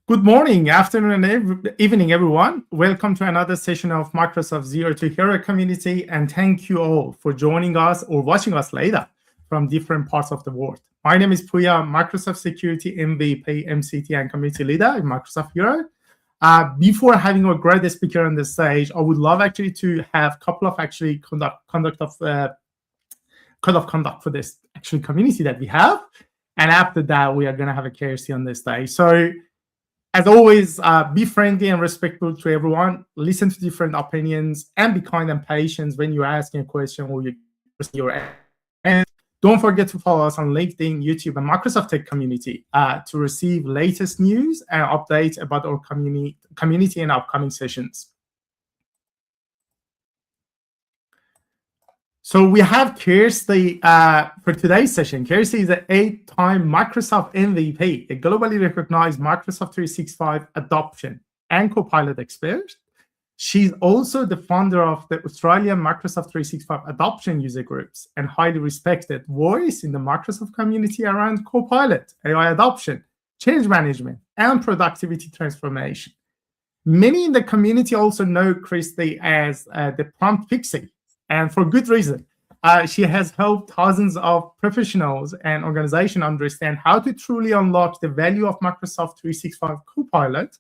Good morning, afternoon, and evening, everyone. Welcome to another session of Microsoft Zero to Hero community, and thank you all for joining us or watching us later from different parts of the world. My name is Puya, Microsoft Security MVP, MCT, and Community Leader in Microsoft Hero. Before having a great speaker on the stage, I would love actually to have a couple of actually code of conduct for this actually community that we have. And after that, we are going to have a Kirsty on the stage. So as always, be friendly and respectful to everyone. Listen to different opinions and be kind and patient when you're asking a question or you're and don't forget to follow us on LinkedIn, YouTube, and Microsoft Tech community to receive latest news and updates about our community and upcoming sessions. So we have Kirsty for today's session. Kirsty is an 8-time Microsoft MVP, a globally recognized Microsoft 365 adoption and Copilot expert. She's also the founder of the Australian Microsoft 365 adoption user groups and highly respected voice in the Microsoft community around Copilot, AI adoption, change management, and productivity transformation. Many in the community also know Kirsty as the Prompt Pixie, and for good reason. She has helped thousands of professionals and organizations understand how to truly unlock the value of Microsoft 365 Copilot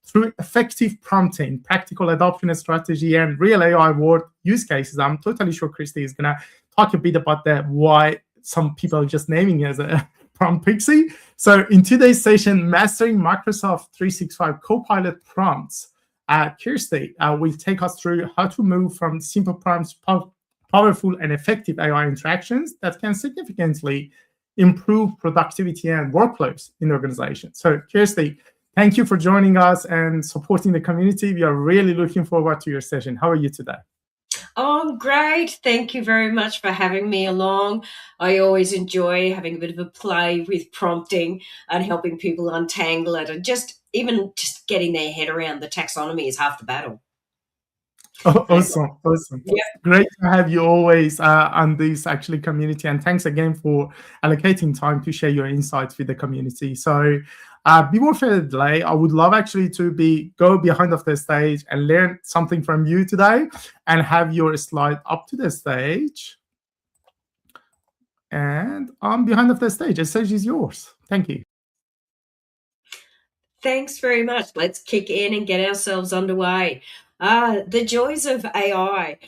through effective prompting, practical adoption strategy, and real AI world use cases. I'm totally sure Kirsty is going to talk a bit about that, why some people are just naming it as a Prompt Pixie. So in today's session, Mastering Microsoft 365 Copilot Prompts, Kirsty will take us through how to move from simple prompts to powerful and effective AI interactions that can significantly improve productivity and workflows in organizations. So, Kirsty, thank you for joining us and supporting the community. We are really looking forward to your session. How are you today? Oh, great. Thank you very much for having me along. I always enjoy having a bit of a play with prompting and helping people untangle it, and just getting their head around the taxonomy is half the battle. Oh, awesome. Yeah. Great to have you always on this actually community, and thanks again for allocating time to share your insights with the community. So before further delay, I would love actually to go behind of the stage and learn something from you today and have your slide up to the stage. And I'm behind of the stage. The stage is yours. Thank you. Thanks very much. Let's kick in and get ourselves underway. The joys of AI.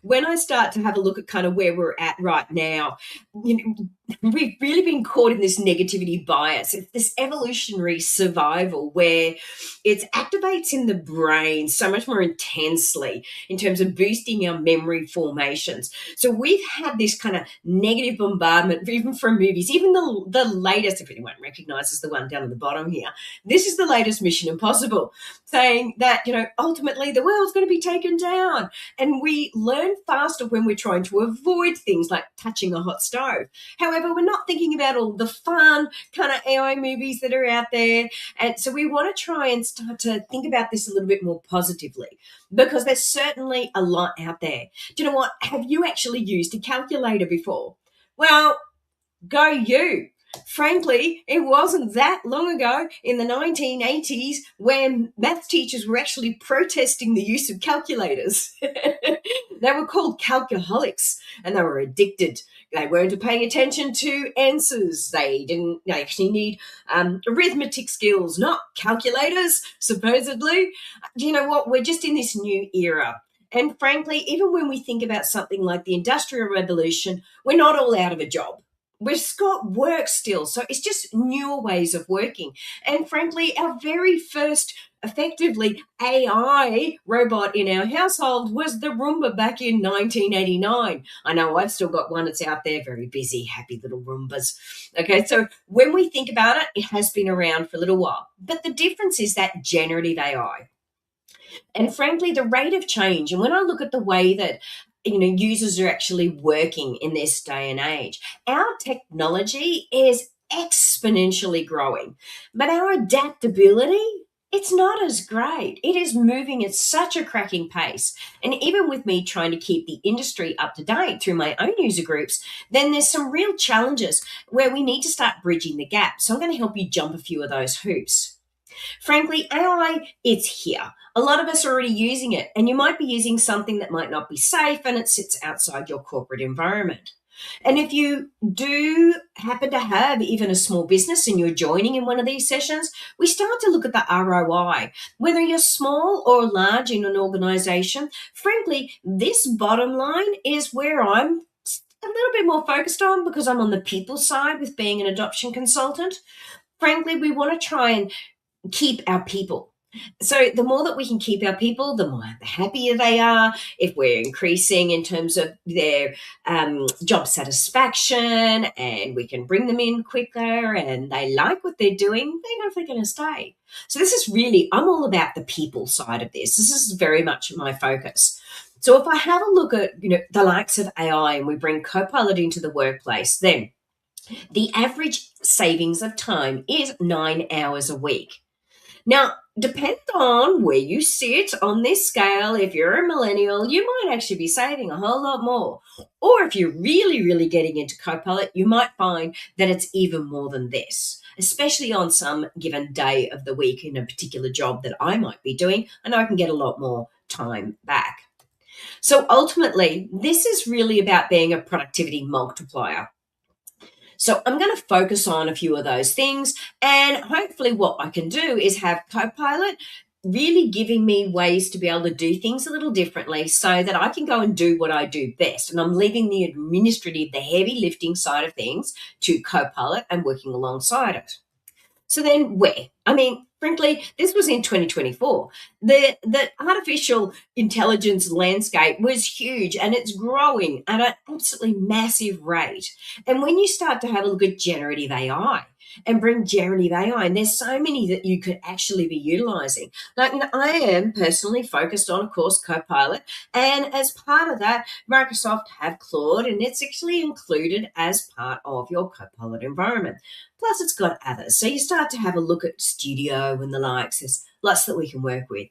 When I start to have a look at kind of where we're at right now, we've really been caught in this negativity bias. It's this evolutionary survival where it activates in the brain so much more intensely in terms of boosting our memory formations. So we've had this kind of negative bombardment, even from movies, even the latest, if anyone recognizes the one down at the bottom here, this is the latest Mission Impossible, saying that, ultimately the world's going to be taken down. And we learn faster when we're trying to avoid things like touching a hot stove. However, we're not thinking about all the fun kind of AI movies that are out there. And so we want to try and start to think about this a little bit more positively, because there's certainly a lot out there. Do you know what? Have you actually used a calculator before? Well, go you. Frankly, it wasn't that long ago in the 1980s when maths teachers were actually protesting the use of calculators. They were called calcuholics, and they were addicted. They weren't paying attention to answers. They actually need arithmetic skills, not calculators, supposedly. Do you know what? We're just in this new era. And frankly, even when we think about something like the Industrial Revolution, we're not all out of a job. We've got work still. So it's just newer ways of working. And frankly, our very first effectively AI robot in our household was the Roomba back in 1989. I know I've still got one that's out there, very busy, happy little Roombas. Okay, so when we think about it, it has been around for a little while. But the difference is that generative AI. And frankly, the rate of change, and when I look at the way that users are actually working in this day and age, our technology is exponentially growing, but our adaptability, it's not as great. It is moving at such a cracking pace. And even with me trying to keep the industry up to date through my own user groups, then there's some real challenges where we need to start bridging the gap. So I'm going to help you jump a few of those hoops. Frankly, AI, it's here. A lot of us are already using it, and you might be using something that might not be safe and it sits outside your corporate environment. And if you do happen to have even a small business and you're joining in one of these sessions, we start to look at the ROI. Whether you're small or large in an organization, frankly, this bottom line is where I'm a little bit more focused on because I'm on the people side with being an adoption consultant. Frankly, we want to try and keep our people. So the more that we can keep our people, the happier they are. If we're increasing in terms of their job satisfaction and we can bring them in quicker and they like what they're doing, they know if they're going to stay. So this is really, I'm all about the people side of this. This is very much my focus. So if I have a look at the likes of AI and we bring Copilot into the workplace, then the average savings of time is 9 hours a week. Now, depending on where you sit on this scale, if you're a millennial, you might actually be saving a whole lot more. Or if you're really, really getting into Copilot, you might find that it's even more than this, especially on some given day of the week in a particular job that I might be doing, and I can get a lot more time back. So ultimately, this is really about being a productivity multiplier. So I'm going to focus on a few of those things, and hopefully what I can do is have Copilot really giving me ways to be able to do things a little differently so that I can go and do what I do best. And I'm leaving the administrative, the heavy lifting side of things to Copilot and working alongside it. So then where? I mean, frankly, this was in 2024. The artificial intelligence landscape was huge and it's growing at an absolutely massive rate. And when you start to have a look at generative AI and bring generative AI, and there's so many that you could actually be utilizing. Like, I am personally focused on, of course, Copilot. And as part of that, Microsoft have Claude, and it's actually included as part of your Copilot environment. Plus, it's got others. So you start to have a look at Studio and the likes. There's lots that we can work with.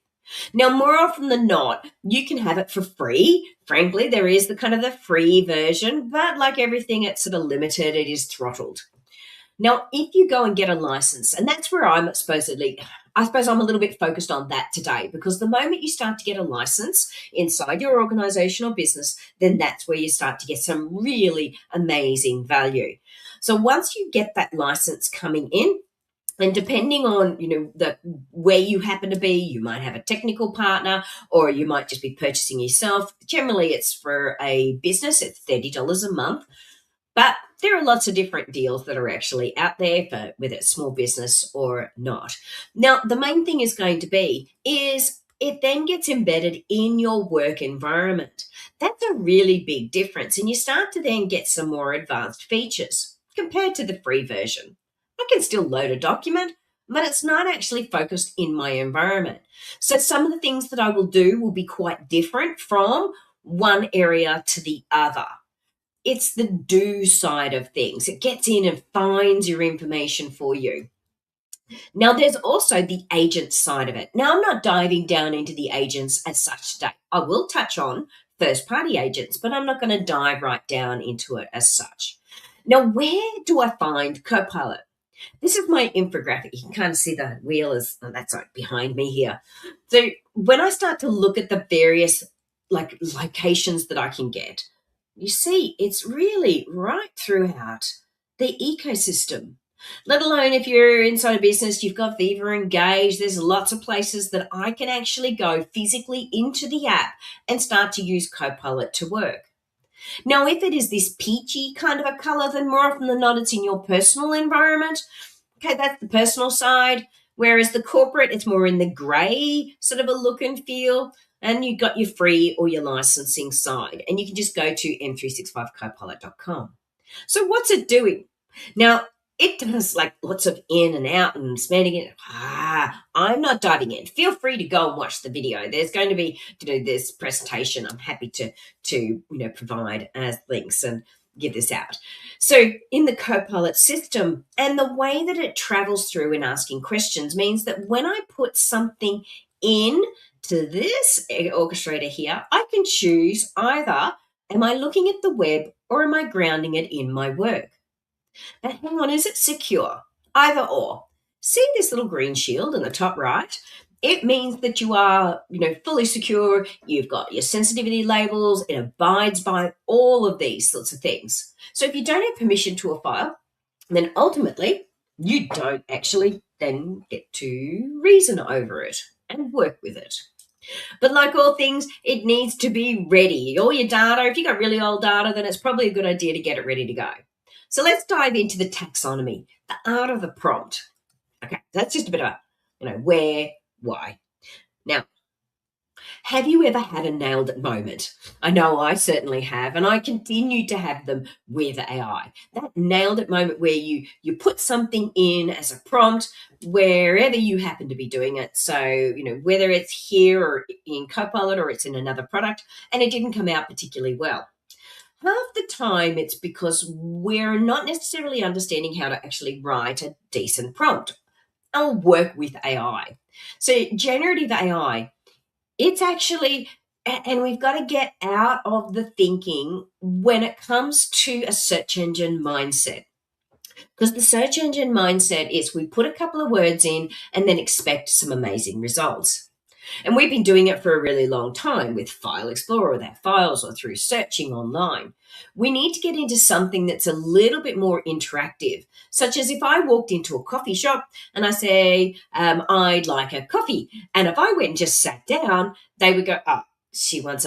Now, more often than not, you can have it for free. Frankly, there is the kind of the free version, but like everything, it's sort of limited. It is throttled. Now, if you go and get a license, and that's where I suppose I'm a little bit focused on that today, because the moment you start to get a license inside your organization or business, then that's where you start to get some really amazing value. So once you get that license coming in, and depending on, where you happen to be, you might have a technical partner or you might just be purchasing yourself. Generally, it's for a business, it's $30 a month. But there are lots of different deals that are actually out there for whether it's small business or not. Now, the main thing is going to be is it then gets embedded in your work environment. That's a really big difference. And you start to then get some more advanced features compared to the free version. I can still load a document, but it's not actually focused in my environment. So some of the things that I will do will be quite different from one area to the other. It's the do side of things. It gets in and finds your information for you. Now, there's also the agent side of it. Now, I'm not diving down into the agents as such today. I will touch on first-party agents, but I'm not going to dive right down into it as such. Now, where do I find Copilot? This is my infographic. You can kind of see the wheel that's like behind me here. So when I start to look at the various locations that I can get, you see, it's really right throughout the ecosystem, let alone if you're inside a business, you've got Viva Engage. There's lots of places that I can actually go physically into the app and start to use Copilot to work. Now, if it is this peachy kind of a color, then more often than not, it's in your personal environment. Okay, that's the personal side. Whereas the corporate, it's more in the gray sort of a look and feel. And you've got your free or your licensing side. And you can just go to m365copilot.com. So what's it doing? Now, it does lots of in and out and spending it. I'm not diving in. Feel free to go and watch the video. There's going to be this presentation. I'm happy to provide as links and give this out. So in the Copilot system, and the way that it travels through in asking questions means that when I put something in to this orchestrator here, I can choose either, am I looking at the web or am I grounding it in my work? But hang on, is it secure? Either or. see this little green shield in the top right? It means that you are, fully secure. You've got your sensitivity labels. It abides by all of these sorts of things. So if you don't have permission to a file, then ultimately you don't actually then get to reason over it and work with it. But like all things, it needs to be ready. All your data, if you've got really old data, then it's probably a good idea to get it ready to go. So let's dive into the taxonomy, the art of the prompt. Okay, that's just a bit of where, why. Now, have you ever had a nailed it moment? I know I certainly have, and I continue to have them with AI. That nailed it moment where you put something in as a prompt wherever you happen to be doing it. So, whether it's here or in Copilot or it's in another product, and it didn't come out particularly well. Half the time it's because we're not necessarily understanding how to actually write a decent prompt. I'll work with AI. So generative AI, it's actually, and we've got to get out of the thinking when it comes to a search engine mindset. Because the search engine mindset is we put a couple of words in and then expect some amazing results. And we've been doing it for a really long time with File Explorer, with our files, or through searching online. We need to get into something that's a little bit more interactive, such as if I walked into a coffee shop and I say, I'd like a coffee. And if I went and just sat down, they would go, oh, she wants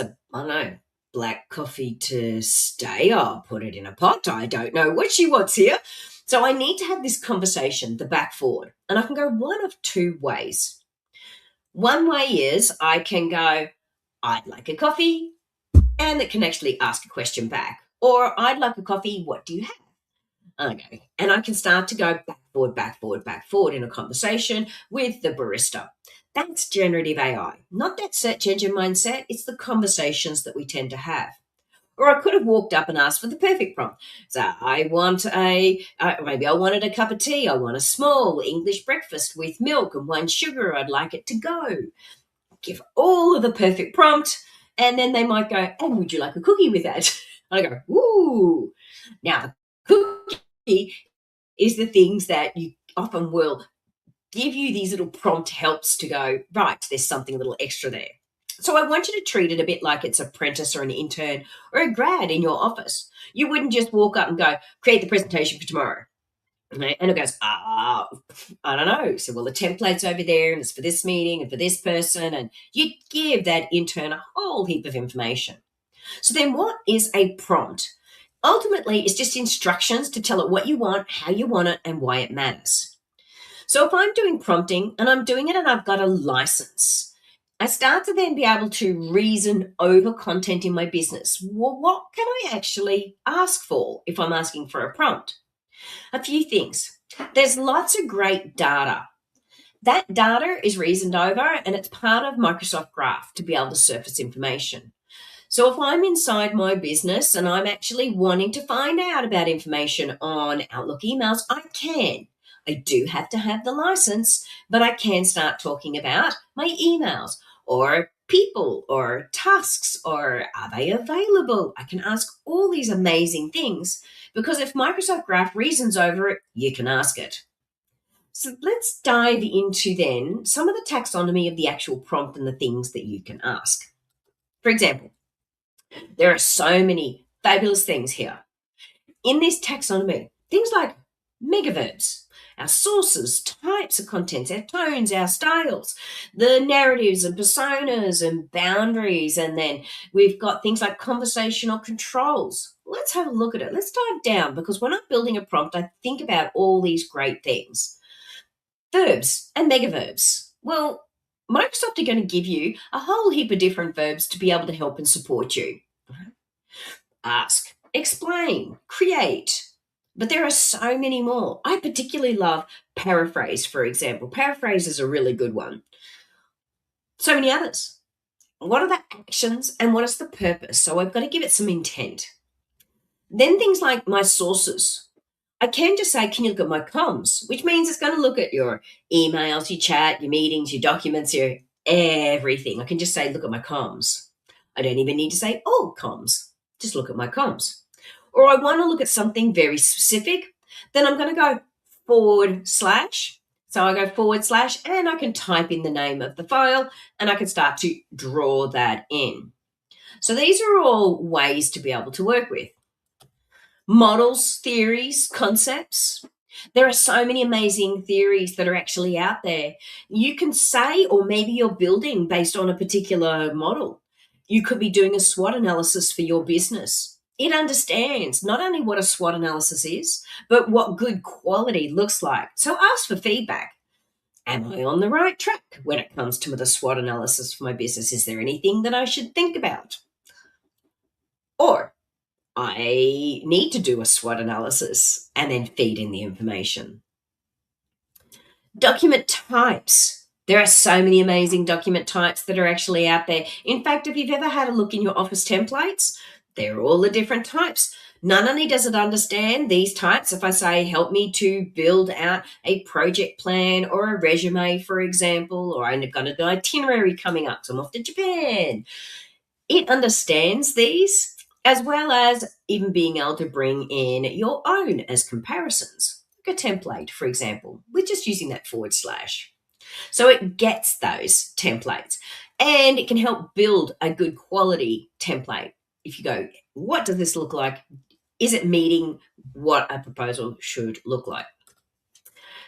black coffee to stay. I'll put it in a pot. I don't know what she wants here. So I need to have this conversation, the back forward. And I can go one of two ways. One way is I can go, I'd like a coffee, and it can actually ask a question back. Or I'd like a coffee, what do you have? Okay. And I can start to go back forward in a conversation with the barista. That's generative AI, not that search engine mindset. It's the conversations that we tend to have. Or I could have walked up and asked for the perfect prompt. So I want maybe I wanted a cup of tea. I want a small English breakfast with milk and 1 sugar. I'd like it to go. Give all of the perfect prompt. And then they might go, and would you like a cookie with that? And I go, ooh. Now, the cookie is the things that you often will give you these little prompt helps to go, right, there's something a little extra there. So I want you to treat it a bit like it's an apprentice or an intern or a grad in your office. You wouldn't just walk up and go, create the presentation for tomorrow. And it goes, I don't know. So, well, the template's over there and it's for this meeting and for this person. And you give that intern a whole heap of information. So then what is a prompt? Ultimately, it's just instructions to tell it what you want, how you want it, and why it matters. So if I'm doing prompting and I'm doing it and I've got a license, I start to then be able to reason over content in my business. Well, what can I actually ask for if I'm asking for a prompt? A few things. There's lots of great data. That data is reasoned over and it's part of Microsoft Graph to be able to surface information. So if I'm inside my business and I'm actually wanting to find out about information on Outlook emails, I can. I do have to have the license, but I can start talking about my emails or people or tasks or are they available? I can ask all these amazing things because if Microsoft Graph reasons over it, you can ask it. So let's dive into then some of the taxonomy of the actual prompt and the things that you can ask. For example, there are so many fabulous things here. In this taxonomy, things like megaverbs, our sources, types of contents, our tones, our styles, the narratives and personas and boundaries, and then we've got things like conversational controls. Let's have a look at it. Let's dive down because when I'm building a prompt, I think about all these great things. Verbs and megaverbs. Well, Microsoft are going to give you a whole heap of different verbs to be able to help and support you. Ask, explain, create. But there are so many more. I particularly love paraphrase, for example. Paraphrase is a really good one. So many others. What are the actions and what is the purpose? So I've got to give it some intent. Then things like my sources. I can just say, can you look at my comms? Which means it's going to look at your emails, your chat, your meetings, your documents, your everything. I can just say, look at my comms. I don't even need to say all comms. Just look at my comms. Or I want to look at something very specific, then I'm going to go /. So So I go / and I can type in the name of the file and I can start to draw that in. So these are all ways to be able to work with. Models, theories, concepts. There are so many amazing theories that are actually out there. You can say, or maybe you're building based on a particular model. You could be doing a SWOT analysis for your business. It understands not only what a SWOT analysis is, but what good quality looks like. So ask for feedback. Am I on the right track when it comes to the SWOT analysis for my business? Is there anything that I should think about? Or I need to do a SWOT analysis and then feed in the information. Document types. There are so many amazing document types that are actually out there. In fact, if you've ever had a look in your Office templates, they're all the different types. Not only does it understand these types, if I say, help me to build out a project plan or a resume, for example, or I've got an itinerary coming up, so I'm off to Japan. It understands these, as well as even being able to bring in your own as comparisons, like a template, for example. We're just using that /. So it gets those templates and it can help build a good quality template. If you go, what does this look like? Is it meeting what a proposal should look like?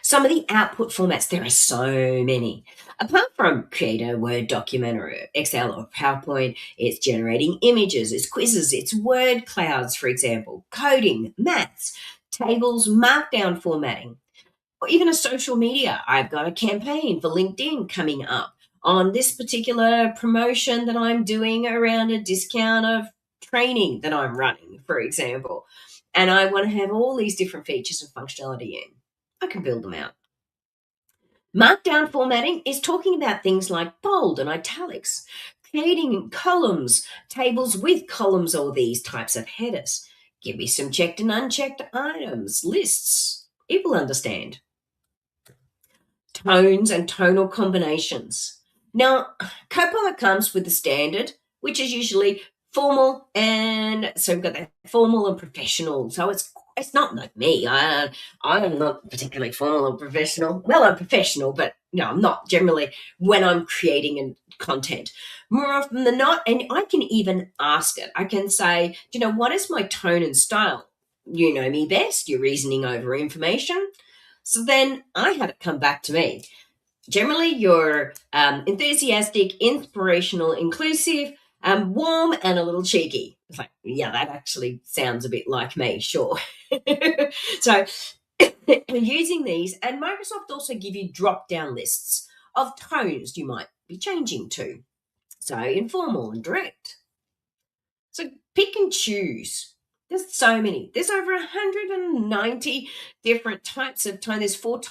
Some of the output formats, there are so many. Apart from create a Word document or Excel or PowerPoint, it's generating images, it's quizzes, it's word clouds, for example, coding, maths, tables, markdown formatting, or even a social media. I've got a campaign for LinkedIn coming up on this particular promotion that I'm doing around a discount of training that I'm running, for example. And I want to have all these different features and functionality in. I can build them out. Markdown formatting is talking about things like bold and italics, creating columns, tables with columns, or these types of headers. Give me some checked and unchecked items, lists. It will understand. Tones and tonal combinations. Now, Copilot comes with the standard, which is usually formal, and so we've got that formal and professional. So it's not like me. I'm not particularly formal or professional. Well, I'm professional, but I'm not generally when I'm creating content. More often than not, and I can even ask it. I can say, what is my tone and style? You know me best. You're reasoning over information. So then I had it come back to me. Generally, you're enthusiastic, inspirational, inclusive, warm, and a little cheeky. It's like, yeah, that actually sounds a bit like me, sure. So using these, and Microsoft also give you drop-down lists of tones you might be changing to. So informal and direct. So pick and choose. There's so many. There's over 190 different types of tone. There's 4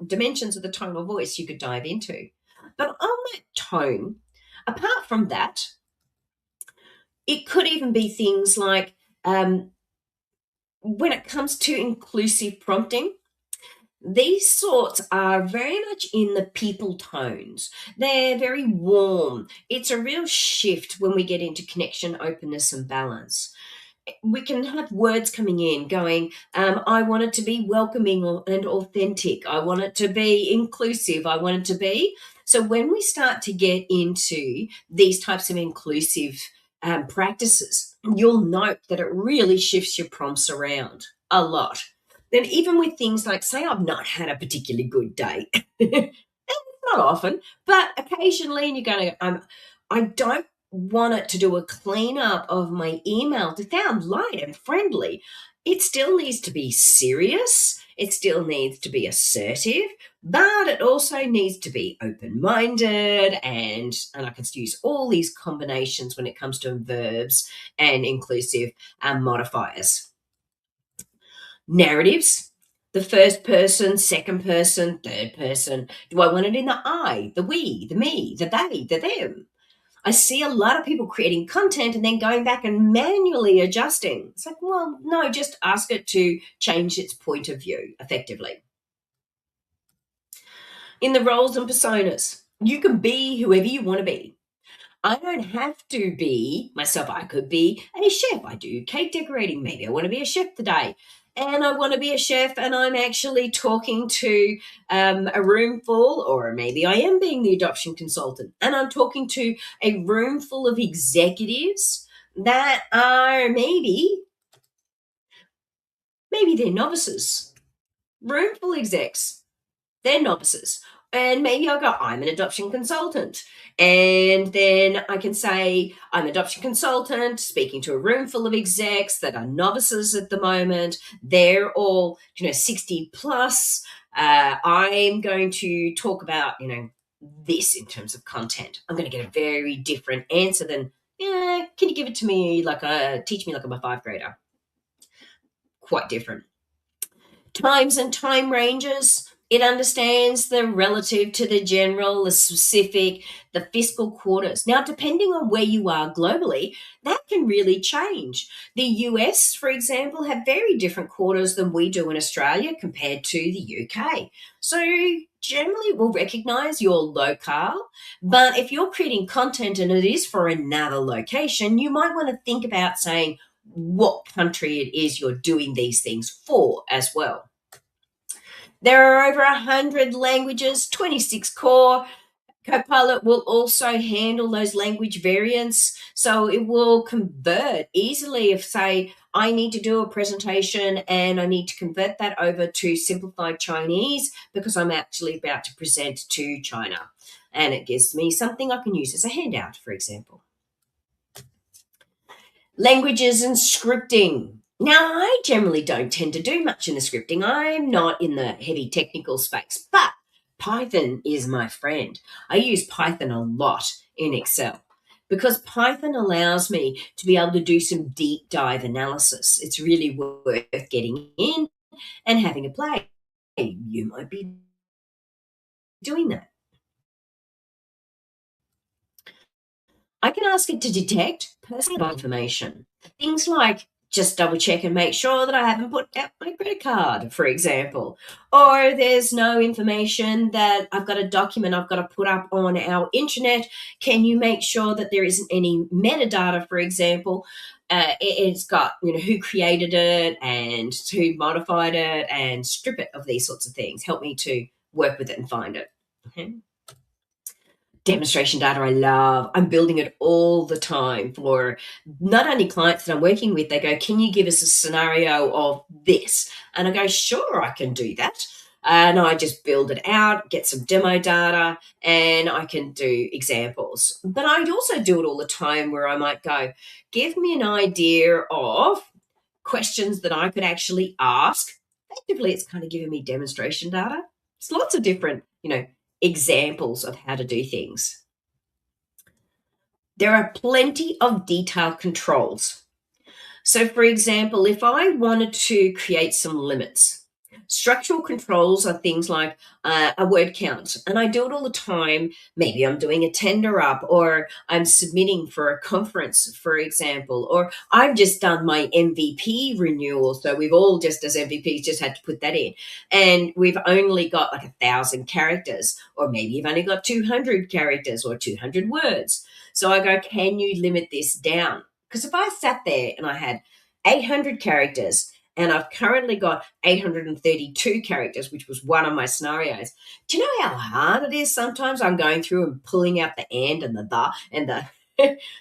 dimensions of the tonal voice you could dive into. But on that tone, apart from that, it could even be things like when it comes to inclusive prompting, these sorts are very much in the people tones. They're very warm. It's a real shift when we get into connection, openness, and balance. We can have words coming in going, I want it to be welcoming and authentic. I want it to be inclusive. I want it to be. So when we start to get into these types of inclusive practices, you'll note that it really shifts your prompts around a lot. Then even with things like, say, I've not had a particularly good day. Not often, but occasionally, and you're going to, I don't want it to do a cleanup of my email to sound light and friendly. It still needs to be serious. It still needs to be assertive, but it also needs to be open-minded, and I can use all these combinations when it comes to verbs and inclusive modifiers. Narratives, the first person, second person, third person. Do I want it in the I, the we, the me, the they, the them? I see a lot of people creating content and then going back and manually adjusting. It's like, well, no, just ask it to change its point of view effectively. In the roles and personas, you can be whoever you want to be. I don't have to be myself. I could be a chef. I do cake decorating. Maybe I want to be a chef today. and I want to be a chef, and I'm actually talking to a room full, or maybe I am being the adoption consultant, and I'm talking to a room full of executives that are maybe they're novices. Room full execs, they're novices. And maybe I'll go, I'm an adoption consultant. And then I can say, I'm an adoption consultant speaking to a room full of execs that are novices at the moment. They're all, 60 plus. I'm going to talk about, this in terms of content. I'm going to get a very different answer than, can you give it to me teach me like I'm a 5th grader? Quite different. Times and time ranges. It understands the relative to the general, the specific, the fiscal quarters. Now, depending on where you are globally, that can really change. The US, for example, have very different quarters than we do in Australia compared to the UK. So generally we'll recognize your locale, but if you're creating content and it is for another location, you might want to think about saying what country it is you're doing these things for as well. There are over 100 languages, 26 core. Copilot will also handle those language variants, so it will convert easily if, say, I need to do a presentation and I need to convert that over to simplified Chinese because I'm actually about to present to China. And it gives me something I can use as a handout, for example. Languages and scripting. Now, I generally don't tend to do much in the scripting. I'm not in the heavy technical space, but Python is my friend. I use Python a lot in Excel because Python allows me to be able to do some deep dive analysis. It's really worth getting in and having a play. You might be doing that. I can ask it to detect personal information. Things like just double check and make sure that I haven't put out my credit card, for example. Or there's no information that I've got a document I've got to put up on our intranet. Can you make sure that there isn't any metadata, for example? It's got, who created it and who modified it, and strip it of these sorts of things. Help me to work with it and find it. Okay. Demonstration data I love. I'm building it all the time for not only clients that I'm working with. They go, can you give us a scenario of this? And I go, sure, I can do that. And I just build it out, get some demo data, and I can do examples. But I also do it all the time where I might go, give me an idea of questions that I could actually ask. Effectively, it's kind of giving me demonstration data. It's lots of different, examples of how to do things. There are plenty of detailed controls. So, for example, if I wanted to create some limits, structural controls are things like a word count, and I do it all the time. Maybe I'm doing a tender up, or I'm submitting for a conference, for example, or I've just done my MVP renewal. So we've all just, as MVPs, just had to put that in, and we've only got like 1,000 characters, or maybe you've only got 200 characters or 200 words. So I go, can you limit this down? Because if I sat there and I had 800 characters and I've currently got 832 characters, which was one of my scenarios, do you know how hard it is? Sometimes I'm going through and pulling out the and the.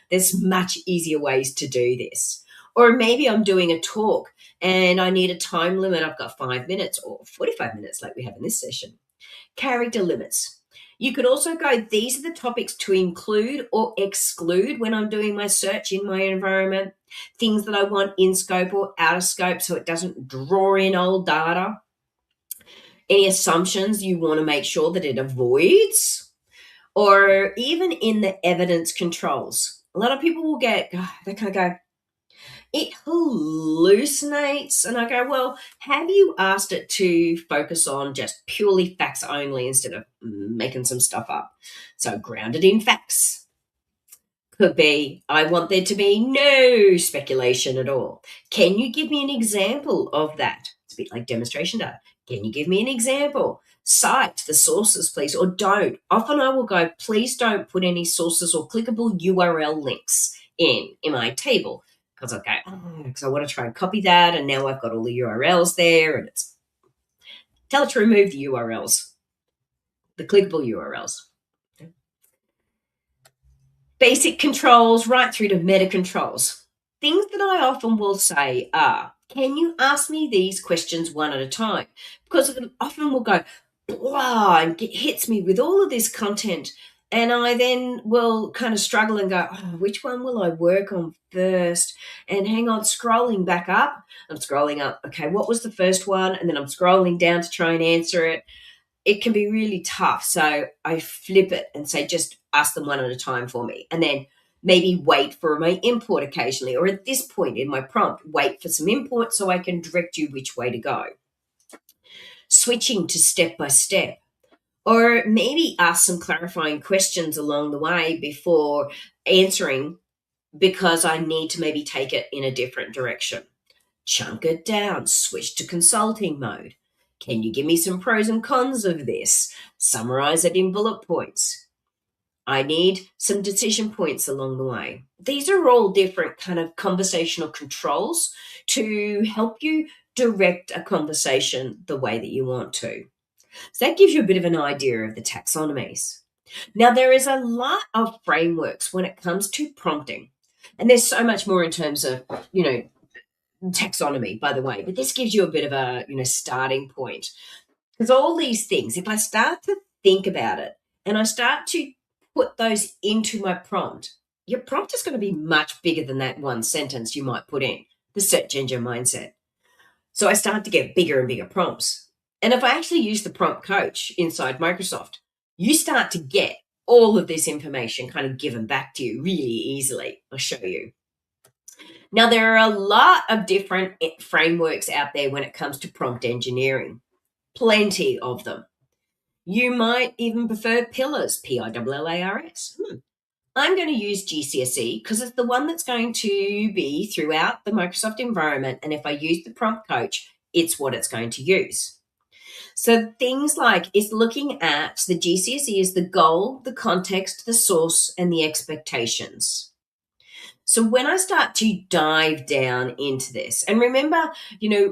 There's much easier ways to do this. Or maybe I'm doing a talk and I need a time limit. I've got 5 minutes or 45 minutes like we have in this session. Character limits. You could also go, these are the topics to include or exclude when I'm doing my search in my environment, things that I want in scope or out of scope so it doesn't draw in old data. Any assumptions you want to make sure that it avoids, or even in the evidence controls. A lot of people will they kind of go, it hallucinates. And I go, well, have you asked it to focus on just purely facts only instead of making some stuff up? So grounded in facts. Could be, I want there to be no speculation at all. Can you give me an example of that? It's a bit like demonstration data. Can you give me an example? Cite the sources, please, or don't. Often I will go, please don't put any sources or clickable URL links in my table. because I go, because I want to try and copy that, and now I've got all the URLs there, and tell it to remove the URLs, the clickable URLs. Basic controls right through to meta controls. Things that I often will say are, can you ask me these questions one at a time? Because it often will go, blah, and hits me with all of this content. And I then will kind of struggle and go, which one will I work on first? And hang on, scrolling back up. I'm scrolling up. Okay, what was the first one? And then I'm scrolling down to try and answer it. It can be really tough. So I flip it and say, just ask them one at a time for me. And then maybe wait for my import occasionally, or at this point in my prompt, wait for some import so I can direct you which way to go. Switching to step by step, or maybe ask some clarifying questions along the way before answering, because I need to maybe take it in a different direction. Chunk it down, switch to consulting mode. Can you give me some pros and cons of this? Summarize it in bullet points. I need some decision points along the way. These are all different kind of conversational controls to help you direct a conversation the way that you want to. So that gives you a bit of an idea of the taxonomies. Now, there is a lot of frameworks when it comes to prompting, and there's so much more in terms of, taxonomy, by the way, but this gives you a bit of a, starting point. Because all these things, if I start to think about it and I start to put those into my prompt, your prompt is going to be much bigger than that one sentence you might put in, the search engine mindset. So I start to get bigger and bigger prompts. And if I actually use the prompt coach inside Microsoft, you start to get all of this information kind of given back to you really easily. I'll show you. Now, there are a lot of different frameworks out there when it comes to prompt engineering. Plenty of them. You might even prefer pillars, P-I-L-L-A-R-S. I'm going to use GCSE because it's the one that's going to be throughout the Microsoft environment. And if I use the prompt coach, it's what it's going to use. So things like it's looking at the GCSE as the goal, the context, the source, and the expectations. So when I start to dive down into this, and remember,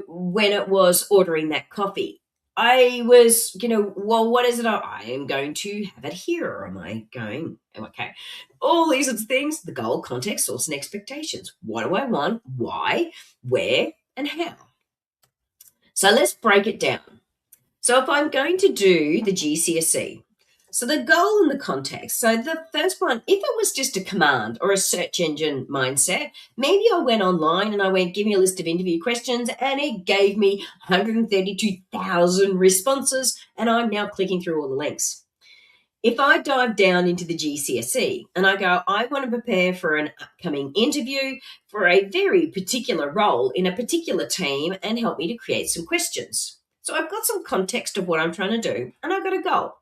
when it was ordering that coffee, I was, well, what is it? I am going to have it here, or am I going, okay. All these sorts of things, the goal, context, source, and expectations. What do I want? Why, where, and how? So let's break it down. So if I'm going to do the GCSE, so the goal and the context. So the first one, if it was just a command or a search engine mindset, maybe I went online and I went, give me a list of interview questions, and it gave me 132,000 responses, and I'm now clicking through all the links. If I dive down into the GCSE and I go, I want to prepare for an upcoming interview for a very particular role in a particular team and help me to create some questions. So I've got some context of what I'm trying to do, and I've got a goal.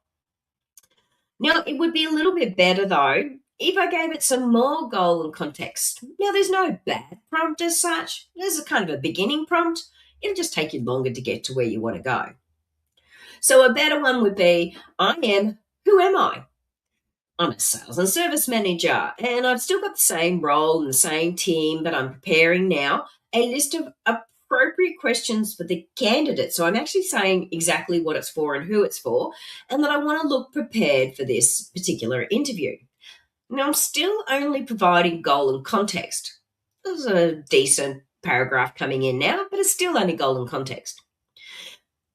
Now, it would be a little bit better, though, if I gave it some more goal and context. Now, there's no bad prompt as such. There's a kind of a beginning prompt. It'll just take you longer to get to where you want to go. So a better one would be, who am I? I'm a sales and service manager, and I've still got the same role and the same team, but I'm preparing now a list of appropriate questions for the candidate. So I'm actually saying exactly what it's for and who it's for, and that I want to look prepared for this particular interview. Now, I'm still only providing goal and context. There's a decent paragraph coming in now, but it's still only goal and context.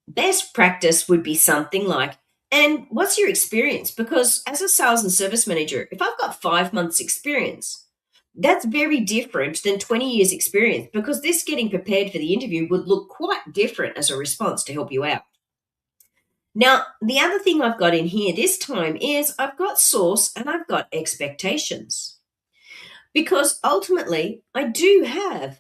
Best practice would be something like, and what's your experience? Because as a sales and service manager, if I've got 5 months experience, that's very different than 20 years experience, because this getting prepared for the interview would look quite different as a response to help you out. Now, the other thing I've got in here this time is I've got source and I've got expectations, because ultimately I do have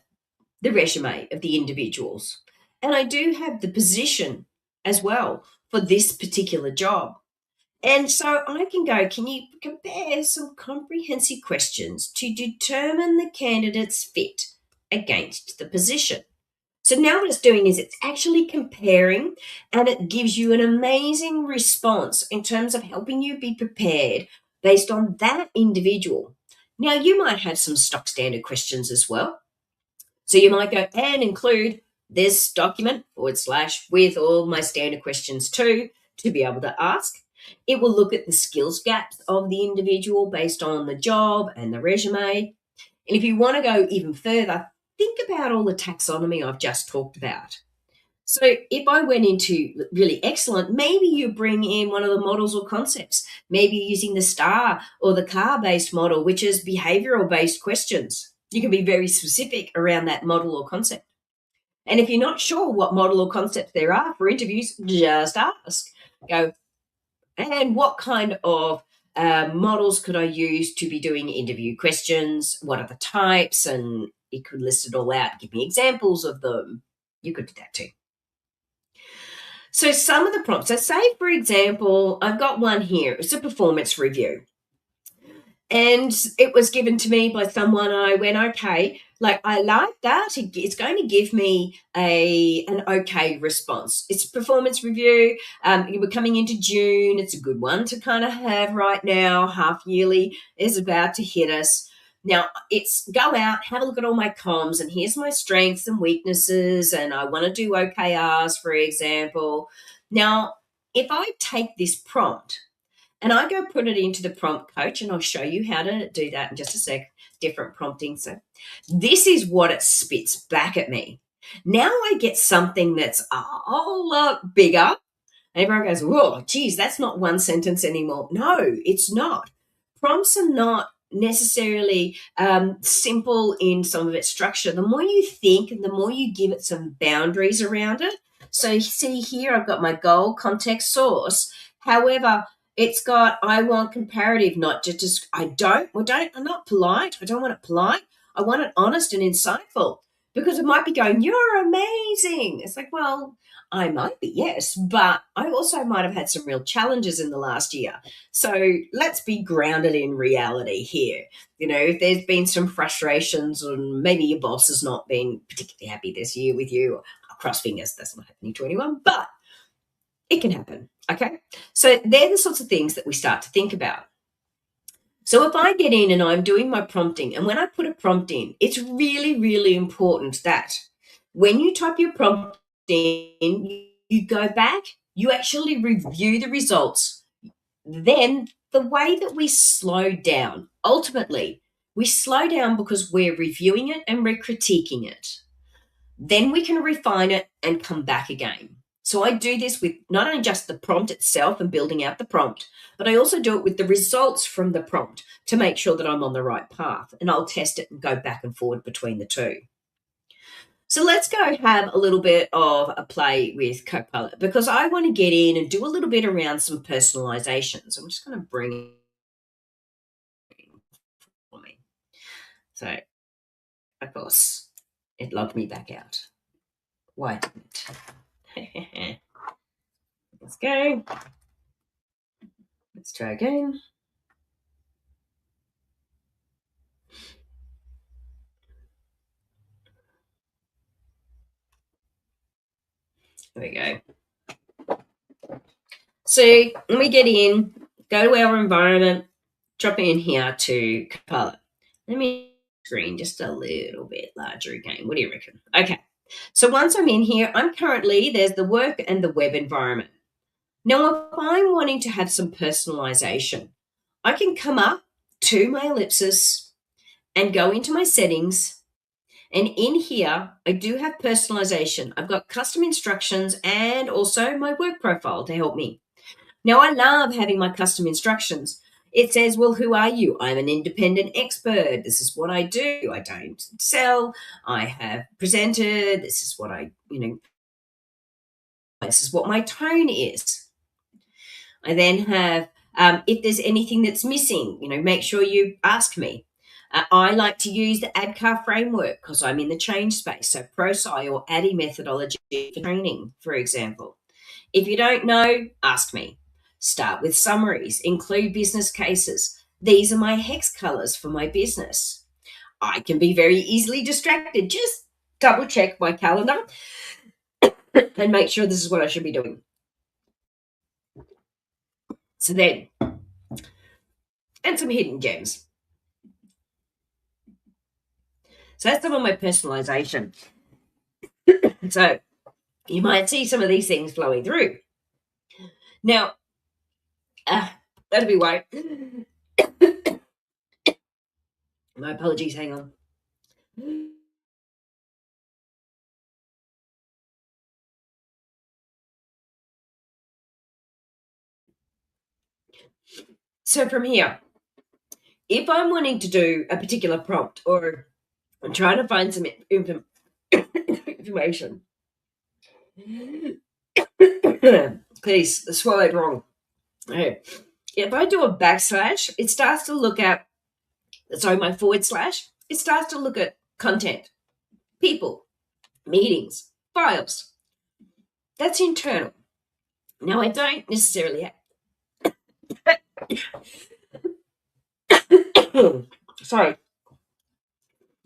the resume of the individuals and I do have the position as well for this particular job. And so I can go, can you compare some comprehensive questions to determine the candidate's fit against the position? So now what it's doing is it's actually comparing, and it gives you an amazing response in terms of helping you be prepared based on that individual. Now, you might have some stock standard questions as well. So you might go and include this document / with all my standard questions too, to be able to ask. It will look at the skills gaps of the individual based on the job and the resume. And if you want to go even further, think about all the taxonomy I've just talked about. So if I went into really excellent, maybe you bring in one of the models or concepts, maybe using the STAR or the CAR-based model, which is behavioral-based questions. You can be very specific around that model or concept. And if you're not sure what model or concept there are for interviews, just ask. Go, and what kind of models could I use to be doing interview questions? What are the types? And it could list it all out. Give me examples of them. You could do that too. So some of the prompts, so say, for example, I've got one here. It's a performance review. And it was given to me by someone. I went, okay, like I like that. It's going to give me an okay response. It's a performance review. We're coming into June. It's a good one to kind of have right now. Half yearly is about to hit us. Now, it's go out, have a look at all my comms, and here's my strengths and weaknesses, and I want to do OKRs, for example. Now, if I take this prompt and I go put it into the prompt coach, and I'll show you how to do that in just a sec, different prompting. So this is what it spits back at me. Now I get something that's a whole lot bigger. And everyone goes, whoa, geez, that's not one sentence anymore. No, it's not. Prompts are not necessarily simple in some of its structure. The more you think and the more you give it some boundaries around it. So you see here, I've got my goal, context, source. However, it's got, I want comparative, not just, I'm not polite. I don't want it polite. I want it honest and insightful, because it might be going, you're amazing. It's like, well, I might be, yes, but I also might have had some real challenges in the last year. So let's be grounded in reality here. You know, if there's been some frustrations, and maybe your boss has not been particularly happy this year with you, cross fingers, that's not happening to anyone, but it can happen, okay? So they're the sorts of things that we start to think about. So if I get in and I'm doing my prompting, and when I put a prompt in, it's really, really important that when you type your prompt in, you go back, you actually review the results. Then the way that we slow down, ultimately, we slow down because we're reviewing it and we're critiquing it. Then we can refine it and come back again. So I do this with not only just the prompt itself and building out the prompt, but I also do it with the results from the prompt to make sure that I'm on the right path. And I'll test it and go back and forward between the two. So let's go have a little bit of a play with Copilot, because I want to get in and do a little bit around some personalization. So I'm just going to bring it for me. So, of course, it logged me back out. Why didn't it? Let's go. Let's try again. There we go. So when we get in, go to our environment, drop in here to Copilot. Let me screen just a little bit larger again. What do you reckon? Okay. So once I'm in here, there's the work and the web environment. Now, if I'm wanting to have some personalization, I can come up to my ellipsis and go into my settings. And in here, I do have personalization. I've got custom instructions and also my work profile to help me. Now, I love having my custom instructions. It says, well, who are you? I'm an independent expert. This is what I do. I don't sell. I have presented. This is what this is what my tone is. I then have, if there's anything that's missing, make sure you ask me. I like to use the ADCAR framework because I'm in the change space. So ProSci or ADDI methodology for training, for example. If you don't know, ask me. Start with summaries, include business cases. These are my hex colors for my business. I can be very easily distracted. Just double check my calendar and make sure this is what I should be doing. So then, and some hidden gems. So that's some of my personalization. So you might see some of these things flowing through. Now, that'll be why. My apologies, hang on. So from here, if I'm wanting to do a particular prompt or I'm trying to find some information, please, swallowed wrong. Okay. If I do a backslash, it starts to look at, sorry, my forward slash, it starts to look at content, people, meetings, files. That's internal. Now, I don't necessarily have, sorry,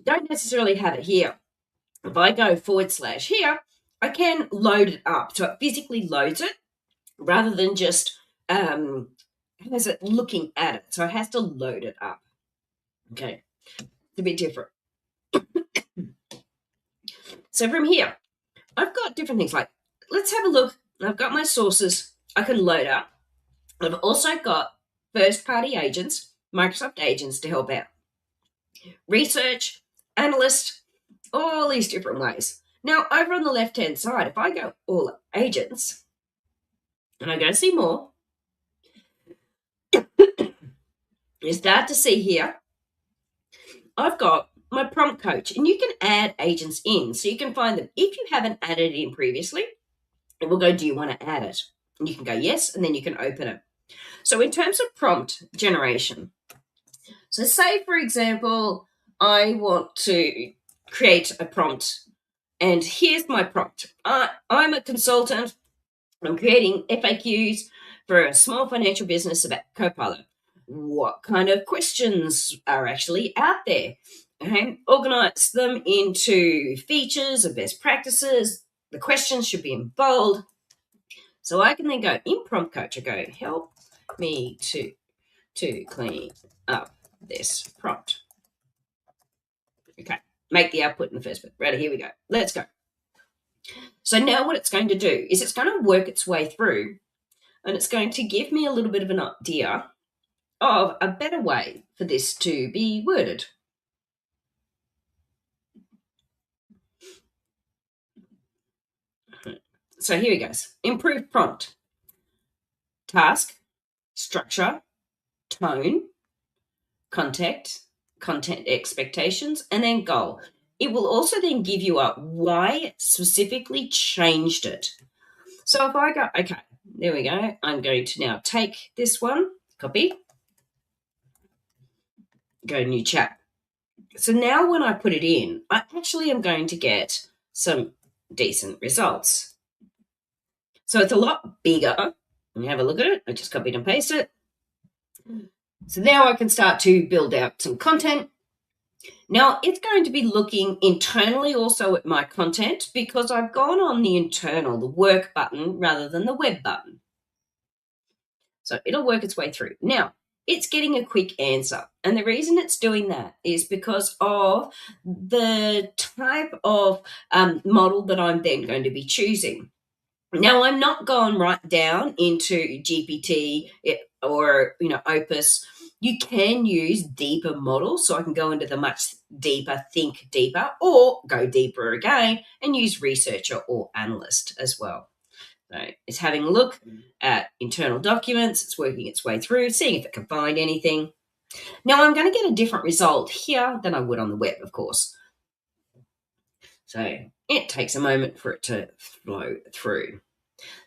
don't necessarily have it here. If I go forward slash here, I can load it up. So it physically loads it rather than just has it looking at it. So it has to load it up. Okay, it's a bit different. So from here, I've got different things like, let's have a look. I've got my sources I can load up. I've also got first-party agents, Microsoft agents to help out. Research, analyst, all these different ways. Now, over on the left-hand side, if I go all agents, and I go see more, you start to see here, I've got my prompt coach, and you can add agents in. So you can find them. If you haven't added it in previously, it will go, do you want to add it? And you can go yes, and then you can open it. So in terms of prompt generation, so say, for example, I want to create a prompt, and here's my prompt. I'm a consultant. I'm creating FAQs for a small financial business about Copilot. What kind of questions are actually out there? Okay, organize them into features of best practices. The questions should be in bold. So I can then go in Prompt Coach, I go, help me to clean up this prompt. Okay, make the output in the first bit. Ready, here we go. Let's go. So now what it's going to do is it's going to work its way through, and it's going to give me a little bit of an idea of a better way for this to be worded. So here he goes. Improve prompt. Task, structure, tone, content expectations, and then goal. It will also then give you a why it specifically changed it. So if I go, okay, there we go. I'm going to now take this one, copy, go new chat. So now when I put it in, I actually am going to get some decent results. So it's a lot bigger. Let me have a look at it. I just copied and pasted it. So now I can start to build out some content. Now it's going to be looking internally also at my content because I've gone on the internal, the work button rather than the web button. So it'll work its way through. Now it's getting a quick answer. And the reason it's doing that is because of the type of model that I'm then going to be choosing. Now, I'm not going right down into GPT or, Opus. You can use deeper models. So I can go into the much deeper, think deeper, or go deeper again and use researcher or analyst as well. So it's having a look at internal documents. It's working its way through, seeing if it can find anything. Now, I'm going to get a different result here than I would on the web, of course. So it takes a moment for it to flow through.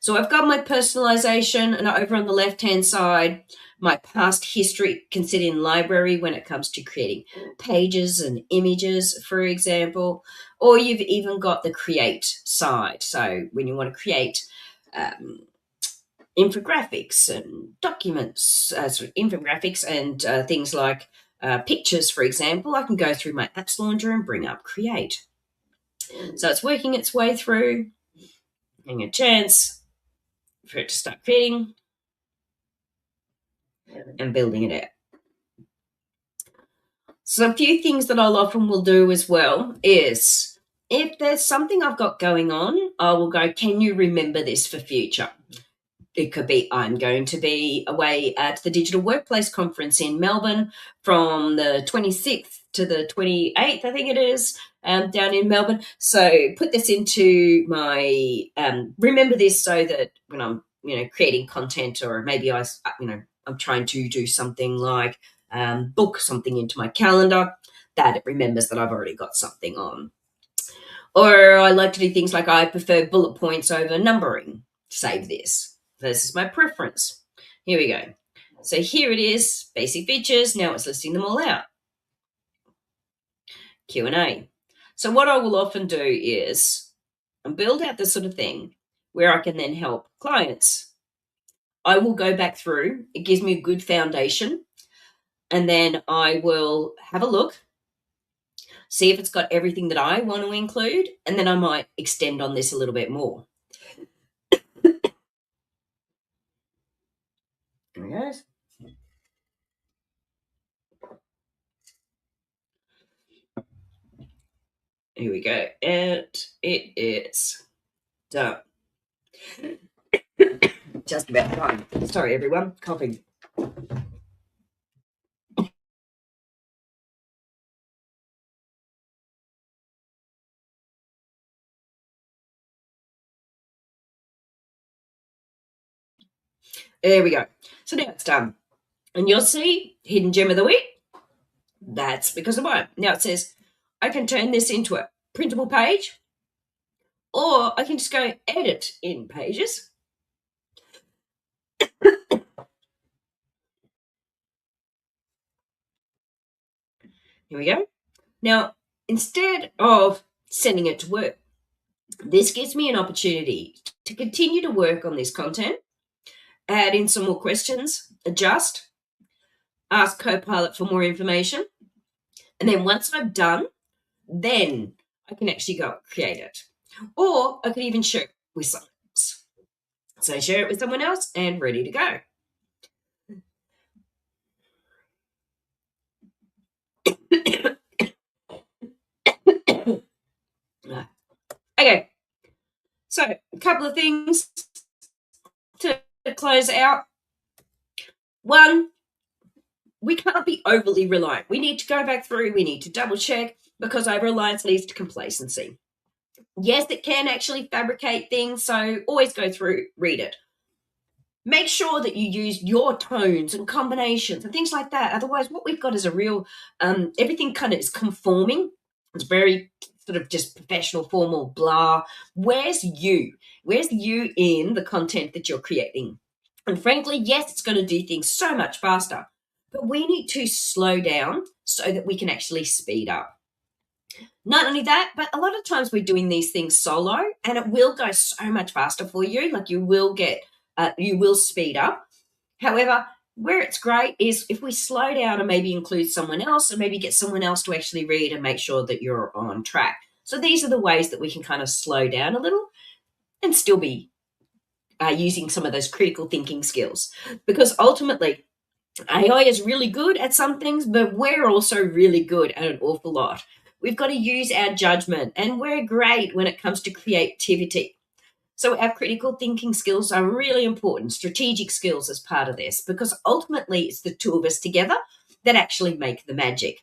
So I've got my personalization, and over on the left-hand side, my past history can sit in library when it comes to creating pages and images, for example, or you've even got the create side. So when you want to create infographics and documents, infographics and things like pictures, for example, I can go through my apps launcher and bring up create. So it's working its way through, getting a chance for it to start creating and building it out. So a few things that I'll often will do as well is if there's something I've got going on, I will go, can you remember this for future? It could be I'm going to be away at the Digital Workplace Conference in Melbourne from the 26th to the 28th, I think it is, down in Melbourne. So put this into my, remember this so that when I'm, creating content, or maybe I'm trying to do something like book something into my calendar, that it remembers that I've already got something on. Or I like to do things like I prefer bullet points over numbering. Save this. This is my preference. Here we go. So here it is, basic features. Now it's listing them all out. Q&A. So what I will often do is build out this sort of thing where I can then help clients. I will go back through. It gives me a good foundation. And then I will have a look, see if it's got everything that I want to include, and then I might extend on this a little bit more. There we go. Here we go. And it is done. Just about done. Sorry, everyone. Coughing. There we go. So now it's done. And you'll see hidden gem of the week. That's because of what? Now it says I can turn this into a printable page, or I can just go edit in pages. Here we go. Now, instead of sending it to work, this gives me an opportunity to continue to work on this content, add in some more questions, adjust, ask Copilot for more information. And then once I'm done, then I can actually go create it. Or I could even share it with someone else. So share it with someone else and ready to go. Okay, so a couple of things to close out. One, we can't be overly reliant. We need to go back through, we need to double check, because over-reliance leads to complacency. Yes, it can actually fabricate things, so always go through, read it. Make sure that you use your tones and combinations and things like that. Otherwise, what we've got is a real, everything kind of is conforming. It's very sort of just professional, formal, blah. Where's you? Where's you in the content that you're creating? And frankly, yes, it's going to do things so much faster, but we need to slow down so that we can actually speed up. Not only that, but a lot of times we're doing these things solo, and it will go so much faster for you. Like you will speed up. However, where it's great is if we slow down and maybe include someone else, and maybe get someone else to actually read and make sure that you're on track. So these are the ways that we can kind of slow down a little and still be using some of those critical thinking skills. Because ultimately, AI is really good at some things, but we're also really good at an awful lot. We've got to use our judgment, and we're great when it comes to creativity. So our critical thinking skills are really important, strategic skills as part of this, because ultimately it's the two of us together that actually make the magic.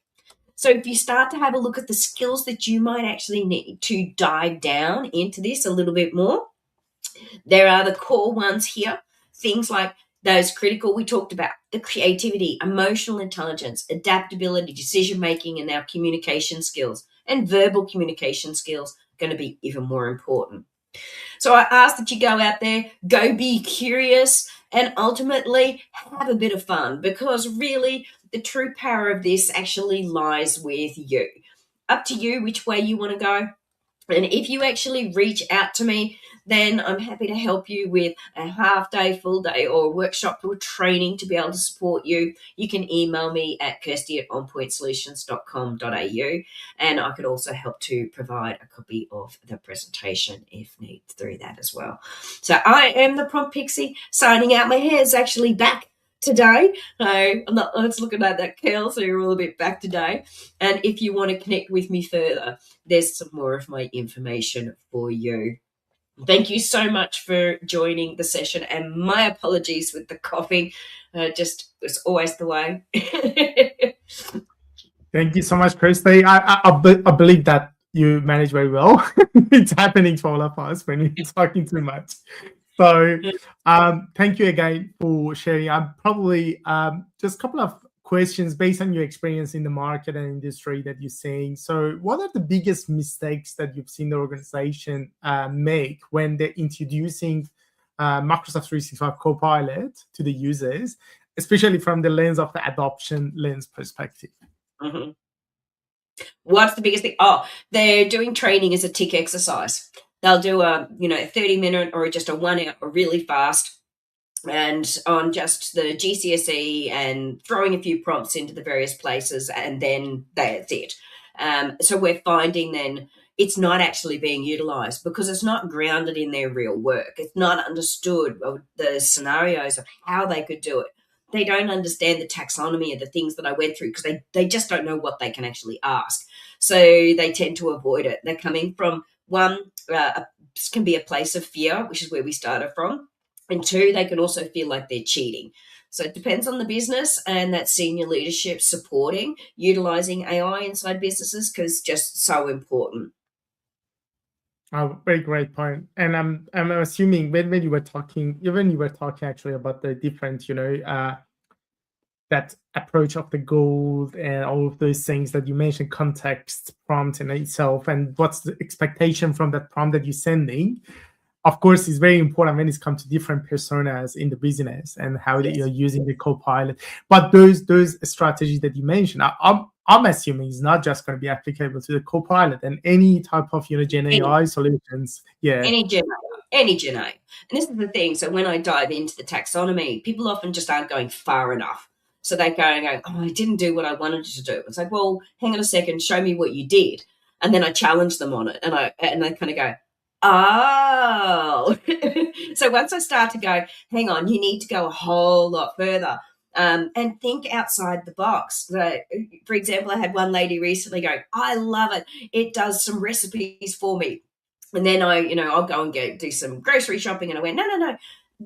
So if you start to have a look at the skills that you might actually need to dive down into this a little bit more, there are the core ones here, things like those critical we talked about, the creativity, emotional intelligence, adaptability, decision-making, and our communication skills, and verbal communication skills are going to be even more important. So I ask that you go out there, go be curious, and ultimately have a bit of fun, because really the true power of this actually lies with you. Up to you which way you want to go. And if you actually reach out to me, then I'm happy to help you with a half day, full day, or a workshop or training to be able to support you. You can email me at kirsty@onpointsolutions.com.au, and I could also help to provide a copy of the presentation if need through that as well. So I am the Prompt Pixie signing out. My hair is actually back today. I'm not let's looking at that curl, so you're all a bit back today. And if you want to connect with me further, there's some more of my information for you. Thank you so much for joining the session, and my apologies with the coughing. Just it's always the way. Thank you so much, Kirsty. I believe that you manage very well. It's happening to all of us when we're talking too much. So thank you again for sharing. I'm probably just a couple of questions based on your experience in the market and industry that you're seeing. So what are the biggest mistakes that you've seen the organization make when they're introducing Microsoft 365 Copilot to the users, especially from the lens of the adoption lens perspective? Mm-hmm. What's the biggest thing? Oh, they're doing training as a tick exercise. They'll do a 30-minute or just a 1 hour really fast, and on just the GCSE and throwing a few prompts into the various places, and then that's it. So we're finding then it's not actually being utilized because it's not grounded in their real work. It's not understood the scenarios of how they could do it. They don't understand the taxonomy of the things that I went through because they just don't know what they can actually ask. So they tend to avoid it. They're coming from one, can be a place of fear, which is where we started from. And two, they can also feel like they're cheating. So it depends on the business and that senior leadership supporting, utilizing AI inside businesses because it's just so important. Oh, very great point. And I'm assuming when you were talking actually about the different, that approach of the goal and all of those things that you mentioned, context, prompt in itself, and what's the expectation from that prompt that you're sending, of course, is very important when it comes to different personas in the business and how you're using the Copilot. But those strategies that you mentioned, I'm assuming is not just going to be applicable to the Copilot and any type of Gen AI solutions. Yeah, any Gen AI. And this is the thing. So when I dive into the taxonomy, people often just aren't going far enough. So they go, oh, I didn't do what I wanted to do. It's like, well, hang on a second, show me what you did. And then I challenge them on it, and I kind of go, oh. So once I start to go, hang on, you need to go a whole lot further. And think outside the box. For example, I had one lady recently go, I love it. It does some recipes for me. And then I'll go and do some grocery shopping. And I went, no,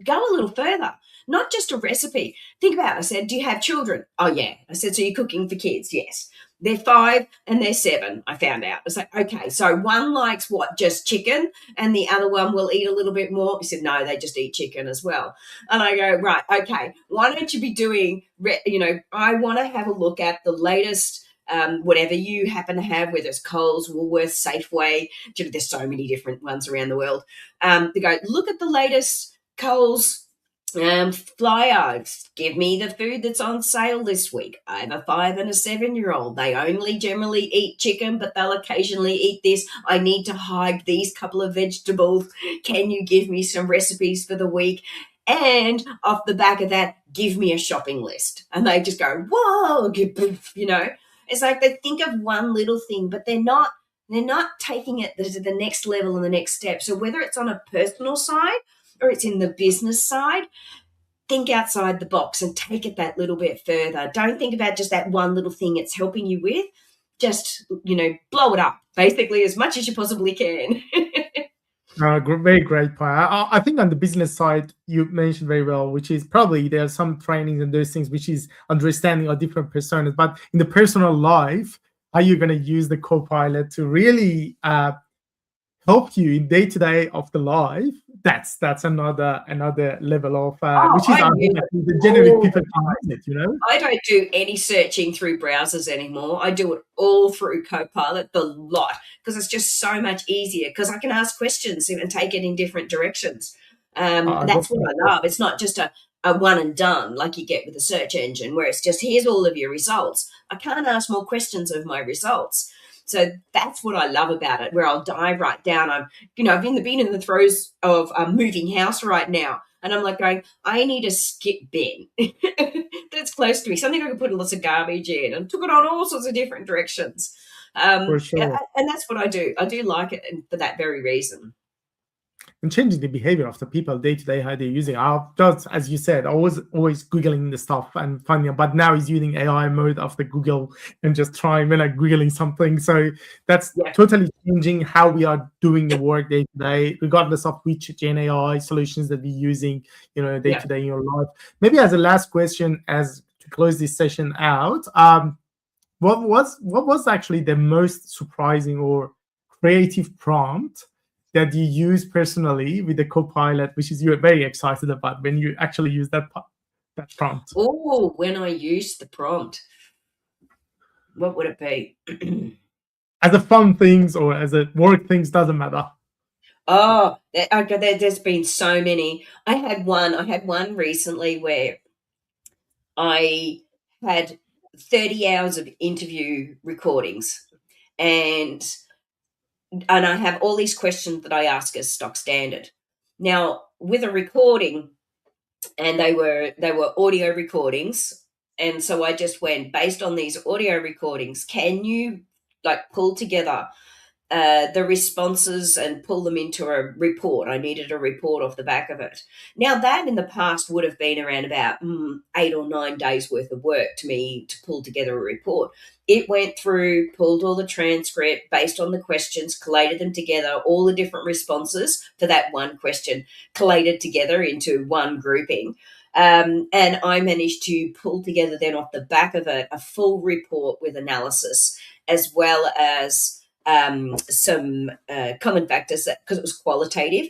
go a little further. Not just a recipe. Think about it. I said, do you have children? Oh, yeah. I said, so you're cooking for kids? Yes. They're 5 and they're 7, I found out. I was like, okay, so one likes what, just chicken, and the other one will eat a little bit more? He said, no, they just eat chicken as well. And I go, right, okay, why don't you be doing, I want to have a look at the latest whatever you happen to have, whether it's Coles, Woolworths, Safeway, there's so many different ones around the world. They go, look at the latest Coles flyer. Give me the food that's on sale this week. I have a 5 and a 7-year-old. They only generally eat chicken, but they'll occasionally eat this. I need to hide these couple of vegetables. Can you give me some recipes for the week? And off the back of that, give me a shopping list. And they just go, whoa, It's like they think of one little thing, but they're not taking it to the next level and the next step. So whether it's on a personal side or it's in the business side, think outside the box and take it that little bit further. Don't think about just that one little thing it's helping you with. Just, blow it up, basically, as much as you possibly can. Very great point. I think on the business side, you mentioned very well, which is probably there are some trainings and those things, which is understanding of different personas. But in the personal life, how you're going to use the Copilot to really help you in day-to-day of the life, that's another level of which is the generic people can use it, I don't do any searching through browsers anymore. I do it all through Copilot, the lot, because it's just so much easier because I can ask questions and take it in different directions. That's what I love. It's not just a one and done like you get with a search engine where it's just here's all of your results. I can't ask more questions of my results. So that's what I love about it, where I'll dive right down. I've been in the throes of moving house right now. And I'm like going, I need a skip bin that's close to me, something I can put lots of garbage in, and took it on all sorts of different directions. For sure. And that's what I do. I do like it for that very reason. and changing the behavior of the people day to day, how they're using it. Just as you said, I was always Googling the stuff and finding it, but now he's using AI mode of the Google and just trying when Googling something. So that's totally changing how we are doing the work day to day, regardless of which Gen AI solutions that we're using, day to day in your life. Maybe as a last question, as to close this session out, what was actually the most surprising or creative prompt that you use personally with the Copilot, which is you're very excited about when you actually use that prompt? Oh, when I used the prompt, what would it be? As a fun things or as a work things, doesn't matter. Oh, there's been so many. I had one recently where I had 30 hours of interview recordings, and I have all these questions that I ask as stock standard. Now, with a recording, and they were audio recordings, and so I just went, based on these audio recordings, can you pull together the responses and pull them into a report? I needed a report off the back of it. Now, that in the past would have been around about 8 or 9 days worth of work to pull together a report. It went through, pulled all the transcript based on the questions, collated them together, all the different responses for that one question, collated together into one grouping. And I managed to pull together then off the back of it a full report with analysis, as well as some common factors, because it was qualitative,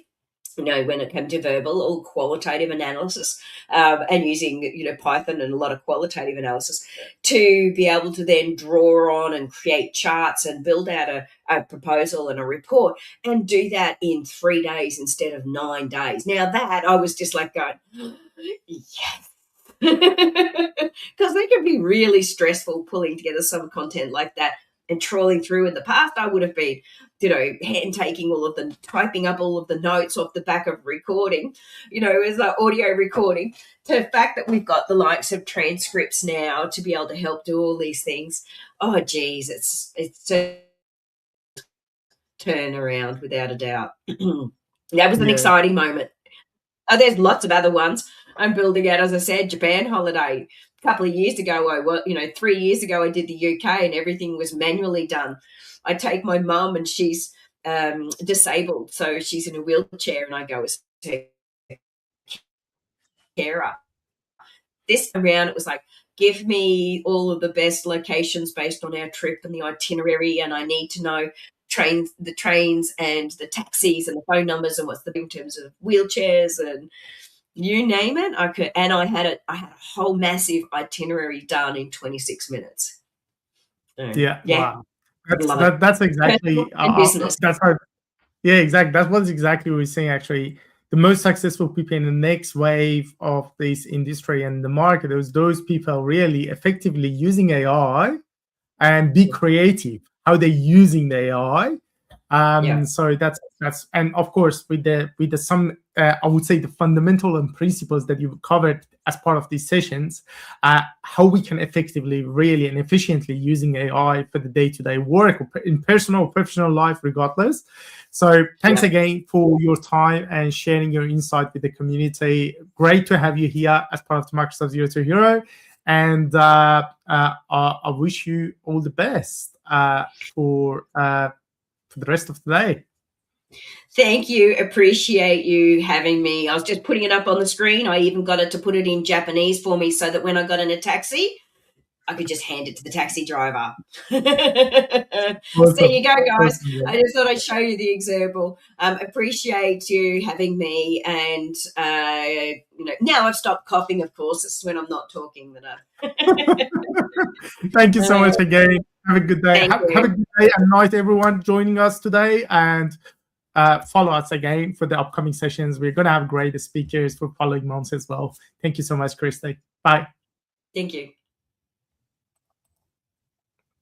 when it came to verbal, all qualitative analysis, and using, Python and a lot of qualitative analysis to be able to then draw on and create charts and build out a proposal and a report, and do that in 3 days instead of 9 days. Now that I was just like going, yes. Because they can be really stressful pulling together some content like that and trawling through. In the past, I would have been, hand taking typing up all of the notes off the back of recording, as an audio recording, to the fact that we've got the likes of transcripts now to be able to help do all these things. Oh, geez, it's a turnaround without a doubt. That was an exciting moment. There's lots of other ones. I'm building out, as I said, Japan holiday. A couple of years ago, 3 years ago, I did the UK and everything was manually done. I take my mum, and she's disabled, so she's in a wheelchair, and I go as her carer. This time around, it was like, give me all of the best locations based on our trip and the itinerary, and I need to know the trains and the taxis and the phone numbers and what's the in terms of wheelchairs and you name it. I had a whole massive itinerary done in 26 minutes. Wow. That's exactly business. That's how. Yeah, exactly. That was exactly what we're saying. Actually, the most successful people in the next wave of this industry and the market, those people really effectively using AI and be creative. How they're using the AI. So that's and of course with the some I would say the fundamental and principles that you've covered as part of these sessions, how we can effectively, really and efficiently using AI for the day-to-day work in personal or professional life, regardless. So thanks again for your time and sharing your insight with the community. Great to have you here as part of the Microsoft Zero to Hero, and I wish you all the best for the rest of the day. Thank you. Appreciate you having me. I was just putting it up on the screen. I even got it to put it in Japanese for me so that when I got in a taxi, I could just hand it to the taxi driver. So there you go, guys. I just thought I'd show you the example. Appreciate you having me. And, now I've stopped coughing, of course. This is when I'm not talking. Thank you so much again. Have a good day. Have a good day and night, everyone joining us today. And follow us again for the upcoming sessions. We're going to have great speakers for following months as well. Thank you so much, Kirsty. Bye. Thank you.